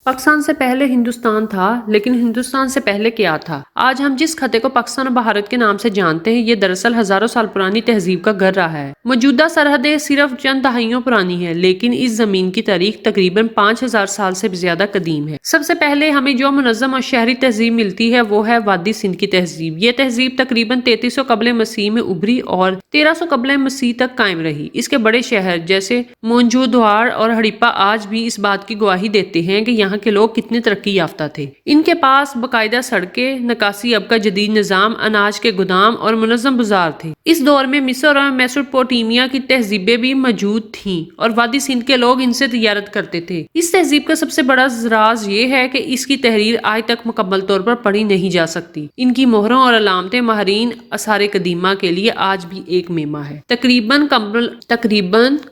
پاکستان سے پہلے ہندوستان تھا، لیکن ہندوستان سے پہلے کیا تھا؟ آج ہم جس خطے کو پاکستان اور بھارت کے نام سے جانتے ہیں، یہ دراصل ہزاروں سال پرانی تہذیب کا گھر رہا ہے۔ موجودہ سرحدیں صرف چند دہائیوں پرانی ہیں، لیکن اس زمین کی تاریخ تقریباً 5000 سال سے زیادہ قدیم ہے۔ سب سے پہلے ہمیں جو منظم اور شہری تہذیب ملتی ہے وہ ہے وادی سندھ کی تہذیب۔ یہ تہذیب تقریباً 3300 قبل مسیح میں ابھری اور 1300 قبل مسیح تک قائم رہی۔ اس کے بڑے شہر جیسے موہنجودڑو اور ہڑپہ آج بھی اس بات کی گواہی دیتے ہیں کہ یہاں کے لوگ کتنے ترقی یافتہ تھے۔ ان کے پاس باقاعدہ سڑکیں، نکاسی اب کا جدید نظام، اناج کے گودام اور منظم بازار تھے۔ اس دور میں مصر اور میسوپوٹیمیا کی تہذیبیں بھی موجود تھیں اور وادی سندھ کے لوگ ان سے تجارت کرتے تھے۔ اس تہذیب کا سب سے بڑا راز یہ ہے کہ اس کی تحریر آج تک مکمل طور پر پڑھی نہیں جا سکتی۔ ان کی مہروں اور علامتیں ماہرین آثار قدیمہ کے لیے آج بھی ایک معمہ ہے۔ تقریباً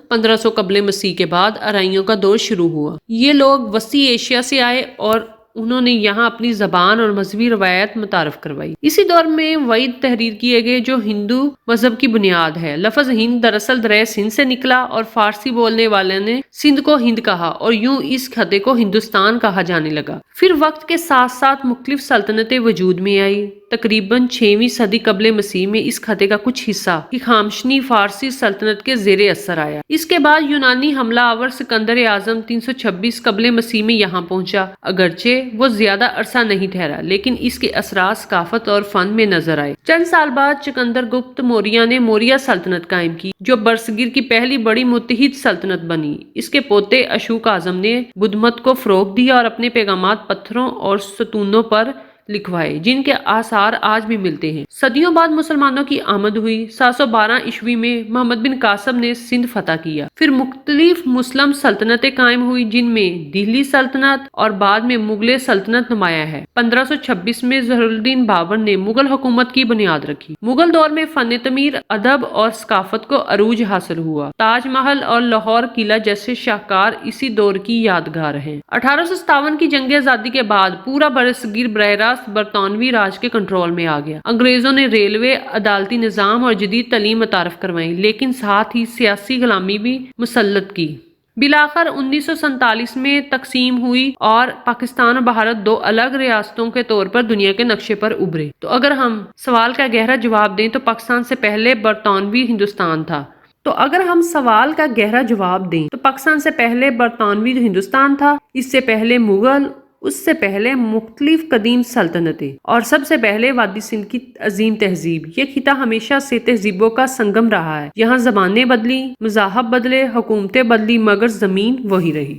1500 قبل مسیح کے بعد آرائیوں کا دور شروع ہوا۔ یہ لوگ وسطی ایشیا سے آئے اور انہوں نے یہاں اپنی زبان اور مذہبی روایات متعارف کروائی۔ اسی دور میں وعید تحریر کیے گئے جو ہندو مذہب کی بنیاد ہے۔ لفظ ہند دراصل دریا سندھ سے نکلا اور فارسی بولنے والے نے سندھ کو ہند کہا اور یوں اس خطے کو ہندوستان کہا جانے لگا۔ پھر وقت کے ساتھ ساتھ مختلف سلطنتیں وجود میں آئی۔ تقریباً 6ویں صدی قبل مسیح میں اس خطے کا کچھ حصہ ہخامنشی فارسی سلطنت کے زیر اثر آیا۔ اس کے بعد یونانی حملہ آور سکندر اعظم 326 قبل مسیح میں یہاں پہنچا۔ اگرچہ وہ زیادہ عرصہ نہیں ٹھہرا، لیکن اس کے اثرات ثقافت اور فن میں نظر آئے۔ چند سال بعد چکندر گپت موریہ نے موریہ سلطنت قائم کی، جو برصغیر کی پہلی بڑی متحد سلطنت بنی۔ اس کے پوتے اشوک اعظم نے بدھ مت کو فروغ دیا اور اپنے پیغامات پتھروں اور ستونوں پر لکھوائے، جن کے آثار آج بھی ملتے ہیں۔ صدیوں بعد مسلمانوں کی آمد ہوئی۔ 712 عیسوی میں محمد بن قاسم نے سندھ فتح کیا۔ پھر مختلف مسلم سلطنتیں قائم ہوئی، جن میں دہلی سلطنت اور بعد میں مغلیہ سلطنت نمایاں ہے۔ 1526 میں ظہیرالدین بابر نے مغل حکومت کی بنیاد رکھی۔ مغل دور میں فن تعمیر، ادب اور ثقافت کو عروج حاصل ہوا۔ تاج محل اور لاہور قلعہ جیسے شاہکار اسی دور کی یادگار ہیں۔ 1857 کی جنگ آزادی کے بعد پورا برصغیر براہ راست برطانوی راج کے کنٹرول میں آ گیا۔ انگریزوں نے ریلوے، عدالتی نظام اور جدید تعلیم متعارف کروائی، لیکن ساتھ ہی سیاسی غلامی بھی مسلط کی۔ بالآخر 1947 میں تقسیم ہوئی اور پاکستان اور بھارت دو الگ ریاستوں کے طور پر دنیا کے نقشے پر ابھرے۔ تو اگر ہم سوال کا گہرا جواب دیں تو پاکستان سے پہلے برطانوی ہندوستان تھا۔ اس سے پہلے مغل، اس سے پہلے مختلف قدیم سلطنتیں اور سب سے پہلے وادی سندھ کی عظیم تہذیب۔ یہ خطہ ہمیشہ سے تہذیبوں کا سنگم رہا ہے۔ یہاں زبانیں بدلی، مذاہب بدلے، حکومتیں بدلی، مگر زمین وہی رہی۔